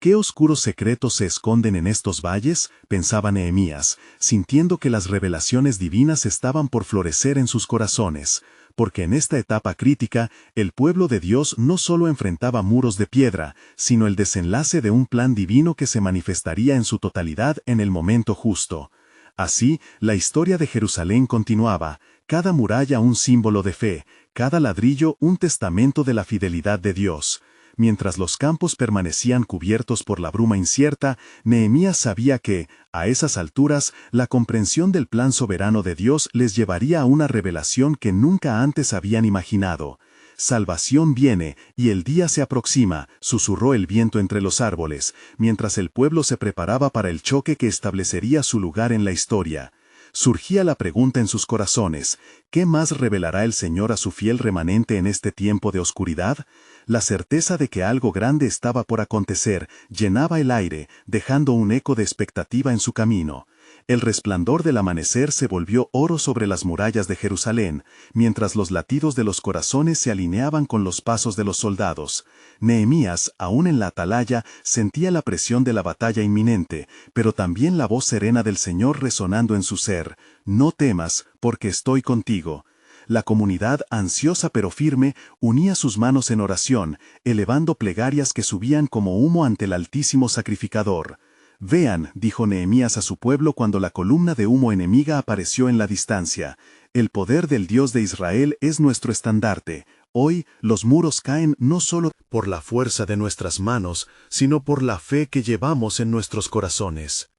¿Qué oscuros secretos se esconden en estos valles?, pensaba Nehemías, sintiendo que las revelaciones divinas estaban por florecer en sus corazones, porque en esta etapa crítica, el pueblo de Dios no solo enfrentaba muros de piedra, sino el desenlace de un plan divino que se manifestaría en su totalidad en el momento justo. Así, la historia de Jerusalén continuaba, cada muralla un símbolo de fe, cada ladrillo un testamento de la fidelidad de Dios. Mientras los campos permanecían cubiertos por la bruma incierta, Nehemías sabía que, a esas alturas, la comprensión del plan soberano de Dios les llevaría a una revelación que nunca antes habían imaginado. «Salvación viene, y el día se aproxima», susurró el viento entre los árboles, mientras el pueblo se preparaba para el choque que establecería su lugar en la historia. Surgía la pregunta en sus corazones: ¿qué más revelará el Señor a su fiel remanente en este tiempo de oscuridad? La certeza de que algo grande estaba por acontecer llenaba el aire, dejando un eco de expectativa en su camino. El resplandor del amanecer se volvió oro sobre las murallas de Jerusalén, mientras los latidos de los corazones se alineaban con los pasos de los soldados. Nehemías, aún en la atalaya, sentía la presión de la batalla inminente, pero también la voz serena del Señor resonando en su ser: «No temas, porque estoy contigo». La comunidad, ansiosa pero firme, unía sus manos en oración, elevando plegarias que subían como humo ante el Altísimo Sacrificador. «Vean», dijo Nehemías a su pueblo cuando la columna de humo enemiga apareció en la distancia, «el poder del Dios de Israel es nuestro estandarte. Hoy los muros caen no solo por la fuerza de nuestras manos, sino por la fe que llevamos en nuestros corazones».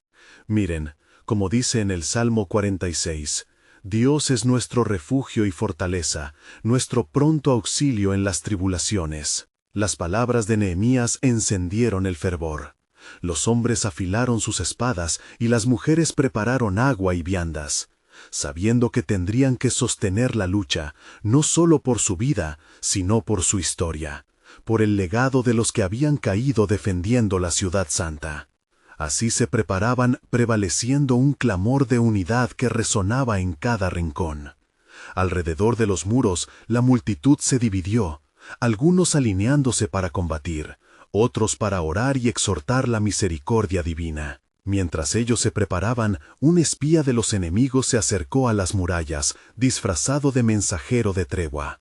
Miren, como dice en el Salmo 46, «Dios es nuestro refugio y fortaleza, nuestro pronto auxilio en las tribulaciones». Las palabras de Nehemías encendieron el fervor. Los hombres afilaron sus espadas y las mujeres prepararon agua y viandas, sabiendo que tendrían que sostener la lucha, no solo por su vida, sino por su historia, por el legado de los que habían caído defendiendo la ciudad santa. Así se preparaban, prevaleciendo un clamor de unidad que resonaba en cada rincón. Alrededor de los muros, la multitud se dividió, algunos alineándose para combatir, otros para orar y exhortar la misericordia divina. Mientras ellos se preparaban, un espía de los enemigos se acercó a las murallas, disfrazado de mensajero de tregua.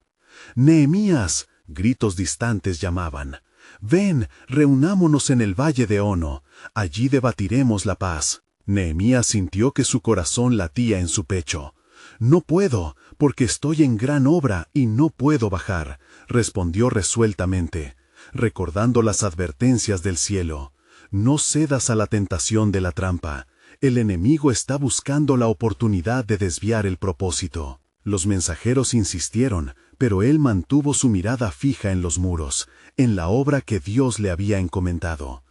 «¡Nehemías!», gritos distantes llamaban. «Ven, reunámonos en el valle de Ono, allí debatiremos la paz». Nehemías sintió que su corazón latía en su pecho. «No puedo, porque estoy en gran obra y no puedo bajar», respondió resueltamente, recordando las advertencias del cielo. «No cedas a la tentación de la trampa. El enemigo está buscando la oportunidad de desviar el propósito». Los mensajeros insistieron, pero él mantuvo su mirada fija en los muros, en la obra que Dios le había encomendado.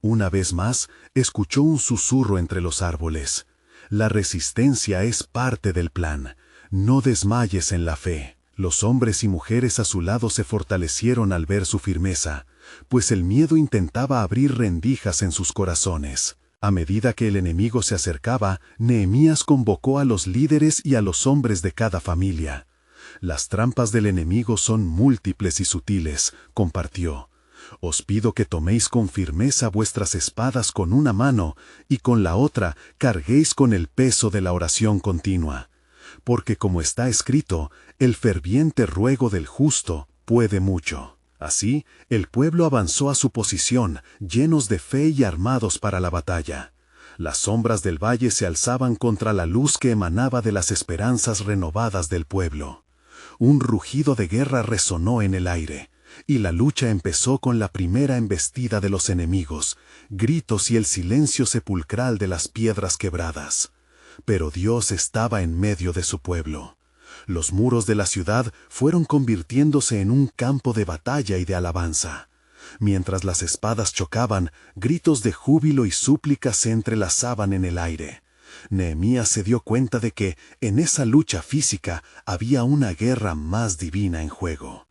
Una vez más, escuchó un susurro entre los árboles. «La resistencia es parte del plan. No desmayes en la fe». Los hombres y mujeres a su lado se fortalecieron al ver su firmeza, pues el miedo intentaba abrir rendijas en sus corazones. A medida que el enemigo se acercaba, Nehemías convocó a los líderes y a los hombres de cada familia. «Las trampas del enemigo son múltiples y sutiles», compartió. «Os pido que toméis con firmeza vuestras espadas con una mano y con la otra carguéis con el peso de la oración continua. Porque como está escrito, el ferviente ruego del justo puede mucho». Así, el pueblo avanzó a su posición, llenos de fe y armados para la batalla. Las sombras del valle se alzaban contra la luz que emanaba de las esperanzas renovadas del pueblo. Un rugido de guerra resonó en el aire, y la lucha empezó con la primera embestida de los enemigos, gritos y el silencio sepulcral de las piedras quebradas. Pero Dios estaba en medio de su pueblo. Los muros de la ciudad fueron convirtiéndose en un campo de batalla y de alabanza. Mientras las espadas chocaban, gritos de júbilo y súplicas se entrelazaban en el aire. Nehemías se dio cuenta de que, en esa lucha física, había una guerra más divina en juego.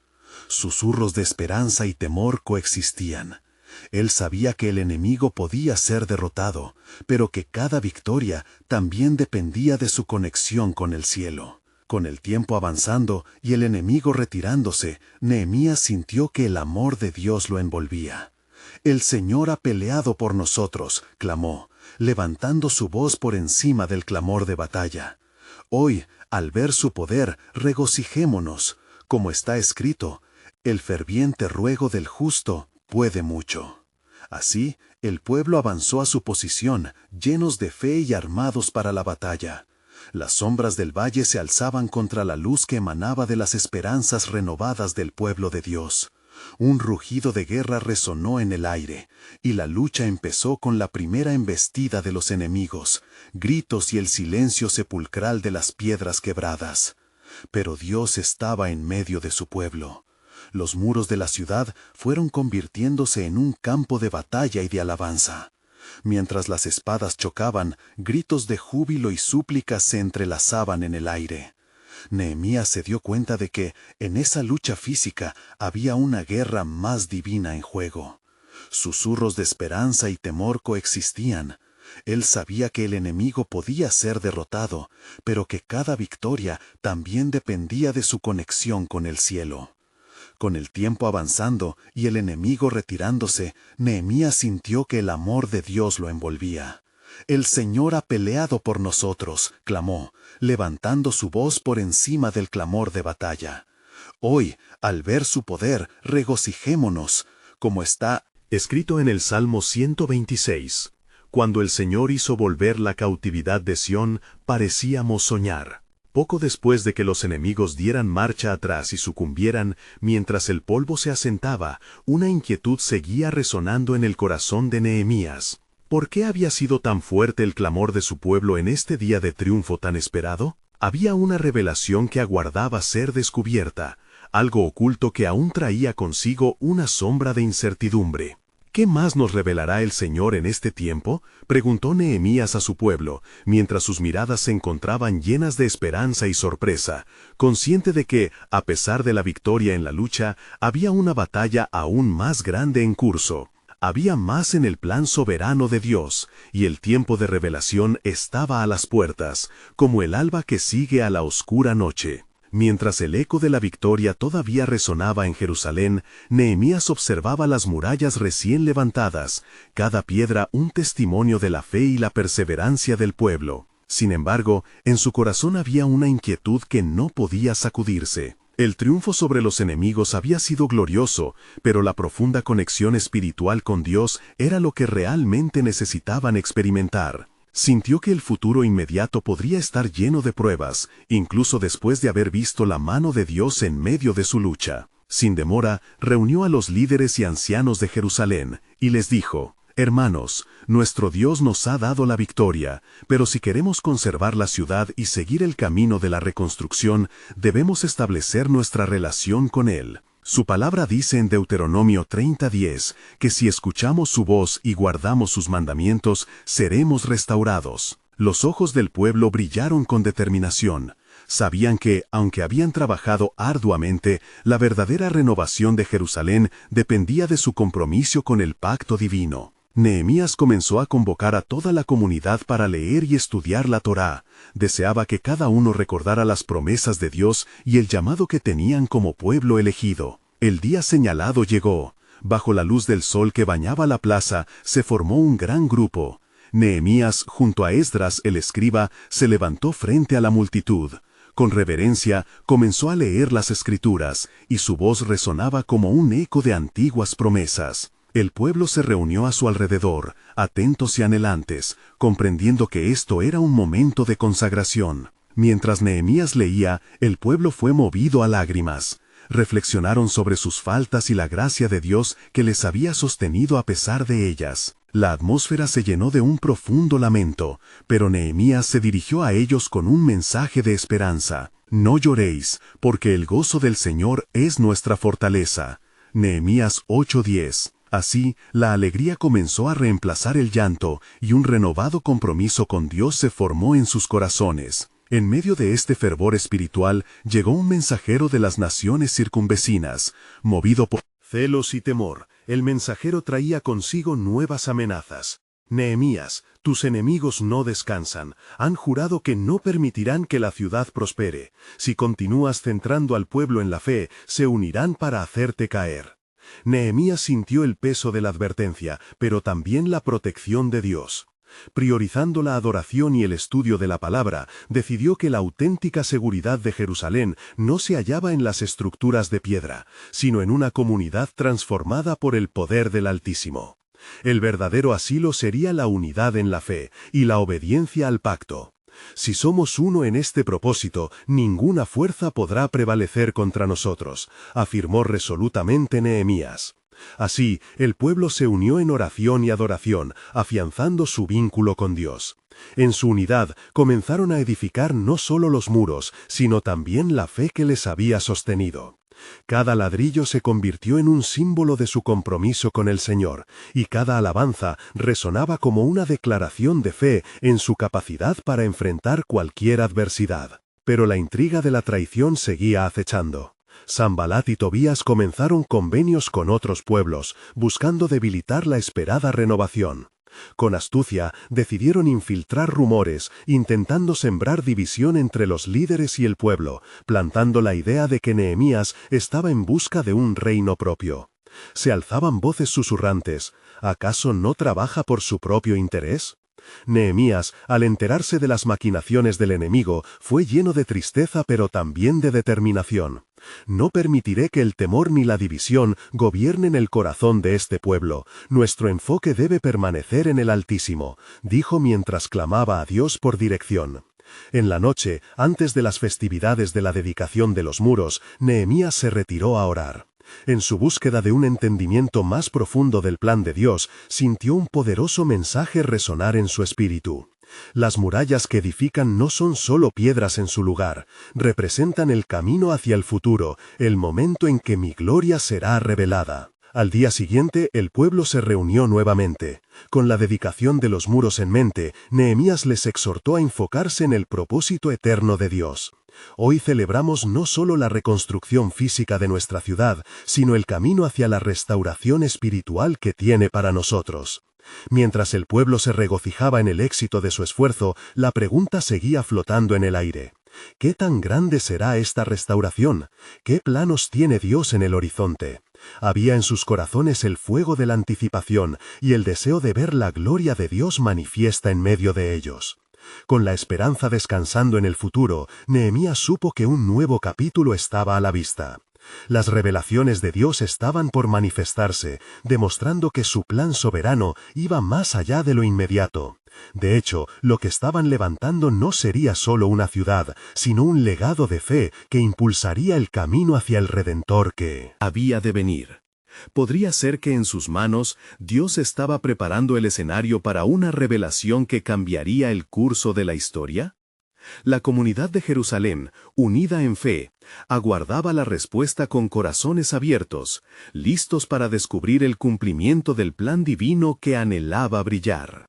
Susurros de esperanza y temor coexistían. Él sabía que el enemigo podía ser derrotado, pero que cada victoria también dependía de su conexión con el cielo. Con el tiempo avanzando y el enemigo retirándose, Nehemías sintió que el amor de Dios lo envolvía. El Señor ha peleado por nosotros, clamó, levantando su voz por encima del clamor de batalla. Hoy, al ver su poder, regocijémonos, como está escrito, el ferviente ruego del justo puede mucho. Así, el pueblo avanzó a su posición, llenos de fe y armados para la batalla. Las sombras del valle se alzaban contra la luz que emanaba de las esperanzas renovadas del pueblo de Dios. Un rugido de guerra resonó en el aire, y la lucha empezó con la primera embestida de los enemigos, gritos y el silencio sepulcral de las piedras quebradas. Pero Dios estaba en medio de su pueblo. Los muros de la ciudad fueron convirtiéndose en un campo de batalla y de alabanza. Mientras las espadas chocaban, gritos de júbilo y súplicas se entrelazaban en el aire. Nehemías se dio cuenta de que, en esa lucha física, había una guerra más divina en juego. Susurros de esperanza y temor coexistían. Él sabía que el enemigo podía ser derrotado, pero que cada victoria también dependía de su conexión con el cielo. Con el tiempo avanzando y el enemigo retirándose, Nehemías sintió que el amor de Dios lo envolvía. El Señor ha peleado por nosotros, clamó, levantando su voz por encima del clamor de batalla. Hoy, al ver su poder, regocijémonos, como está escrito en el Salmo 126. Cuando el Señor hizo volver la cautividad de Sión, parecíamos soñar. Poco después de que los enemigos dieran marcha atrás y sucumbieran, mientras el polvo se asentaba, una inquietud seguía resonando en el corazón de Nehemías. ¿Por qué había sido tan fuerte el clamor de su pueblo en este día de triunfo tan esperado? Había una revelación que aguardaba ser descubierta, algo oculto que aún traía consigo una sombra de incertidumbre. ¿Qué más nos revelará el Señor en este tiempo?, preguntó Nehemías a su pueblo, mientras sus miradas se encontraban llenas de esperanza y sorpresa, consciente de que, a pesar de la victoria en la lucha, había una batalla aún más grande en curso. Había más en el plan soberano de Dios, y el tiempo de revelación estaba a las puertas, como el alba que sigue a la oscura noche. Mientras el eco de la victoria todavía resonaba en Jerusalén, Nehemías observaba las murallas recién levantadas, cada piedra un testimonio de la fe y la perseverancia del pueblo. Sin embargo, en su corazón había una inquietud que no podía sacudirse. El triunfo sobre los enemigos había sido glorioso, pero la profunda conexión espiritual con Dios era lo que realmente necesitaban experimentar. Sintió que el futuro inmediato podría estar lleno de pruebas, incluso después de haber visto la mano de Dios en medio de su lucha. Sin demora, reunió a los líderes y ancianos de Jerusalén, y les dijo: «Hermanos, nuestro Dios nos ha dado la victoria, pero si queremos conservar la ciudad y seguir el camino de la reconstrucción, debemos establecer nuestra relación con Él». Su palabra dice en Deuteronomio 30:10 que si escuchamos su voz y guardamos sus mandamientos, seremos restaurados. Los ojos del pueblo brillaron con determinación. Sabían que, aunque habían trabajado arduamente, la verdadera renovación de Jerusalén dependía de su compromiso con el pacto divino. Nehemías comenzó a convocar a toda la comunidad para leer y estudiar la Torá. Deseaba que cada uno recordara las promesas de Dios y el llamado que tenían como pueblo elegido. El día señalado llegó. Bajo la luz del sol que bañaba la plaza, se formó un gran grupo. Nehemías, junto a Esdras el escriba, se levantó frente a la multitud. Con reverencia, comenzó a leer las Escrituras, y su voz resonaba como un eco de antiguas promesas. El pueblo se reunió a su alrededor, atentos y anhelantes, comprendiendo que esto era un momento de consagración. Mientras Nehemías leía, el pueblo fue movido a lágrimas. Reflexionaron sobre sus faltas y la gracia de Dios que les había sostenido a pesar de ellas. La atmósfera se llenó de un profundo lamento, pero Nehemías se dirigió a ellos con un mensaje de esperanza. «No lloréis, porque el gozo del Señor es nuestra fortaleza». Nehemías 8:10. Así, la alegría comenzó a reemplazar el llanto, y un renovado compromiso con Dios se formó en sus corazones. En medio de este fervor espiritual, llegó un mensajero de las naciones circunvecinas. Movido por celos y temor, el mensajero traía consigo nuevas amenazas. «Nehemías, tus enemigos no descansan. Han jurado que no permitirán que la ciudad prospere. Si continúas centrando al pueblo en la fe, se unirán para hacerte caer». Nehemías sintió el peso de la advertencia, pero también la protección de Dios. Priorizando la adoración y el estudio de la palabra, decidió que la auténtica seguridad de Jerusalén no se hallaba en las estructuras de piedra, sino en una comunidad transformada por el poder del Altísimo. El verdadero asilo sería la unidad en la fe y la obediencia al pacto. Si somos uno en este propósito, ninguna fuerza podrá prevalecer contra nosotros, afirmó resolutamente Nehemías. Así, el pueblo se unió en oración y adoración, afianzando su vínculo con Dios. En su unidad, comenzaron a edificar no solo los muros, sino también la fe que les había sostenido. Cada ladrillo se convirtió en un símbolo de su compromiso con el Señor, y cada alabanza resonaba como una declaración de fe en su capacidad para enfrentar cualquier adversidad. Pero la intriga de la traición seguía acechando. Sanbalat y Tobías comenzaron convenios con otros pueblos, buscando debilitar la esperada renovación. Con astucia, decidieron infiltrar rumores, intentando sembrar división entre los líderes y el pueblo, plantando la idea de que Nehemías estaba en busca de un reino propio. Se alzaban voces susurrantes: ¿acaso no trabaja por su propio interés? Nehemías, al enterarse de las maquinaciones del enemigo, fue lleno de tristeza pero también de determinación. No permitiré que el temor ni la división gobiernen el corazón de este pueblo. Nuestro enfoque debe permanecer en el Altísimo, dijo mientras clamaba a Dios por dirección. En la noche, antes de las festividades de la dedicación de los muros, Nehemías se retiró a orar. En su búsqueda de un entendimiento más profundo del plan de Dios, sintió un poderoso mensaje resonar en su espíritu. Las murallas que edifican no son solo piedras en su lugar, representan el camino hacia el futuro, el momento en que mi gloria será revelada. Al día siguiente, el pueblo se reunió nuevamente. Con la dedicación de los muros en mente, Nehemías les exhortó a enfocarse en el propósito eterno de Dios. Hoy celebramos no solo la reconstrucción física de nuestra ciudad, sino el camino hacia la restauración espiritual que tiene para nosotros. Mientras el pueblo se regocijaba en el éxito de su esfuerzo, la pregunta seguía flotando en el aire. ¿Qué tan grande será esta restauración? ¿Qué planos tiene Dios en el horizonte? Había en sus corazones el fuego de la anticipación y el deseo de ver la gloria de Dios manifiesta en medio de ellos. Con la esperanza descansando en el futuro, Nehemías supo que un nuevo capítulo estaba a la vista. Las revelaciones de Dios estaban por manifestarse, demostrando que su plan soberano iba más allá de lo inmediato. De hecho, lo que estaban levantando no sería solo una ciudad, sino un legado de fe que impulsaría el camino hacia el Redentor que había de venir. ¿Podría ser que en sus manos Dios estaba preparando el escenario para una revelación que cambiaría el curso de la historia? La comunidad de Jerusalén, unida en fe, aguardaba la respuesta con corazones abiertos, listos para descubrir el cumplimiento del plan divino que anhelaba brillar.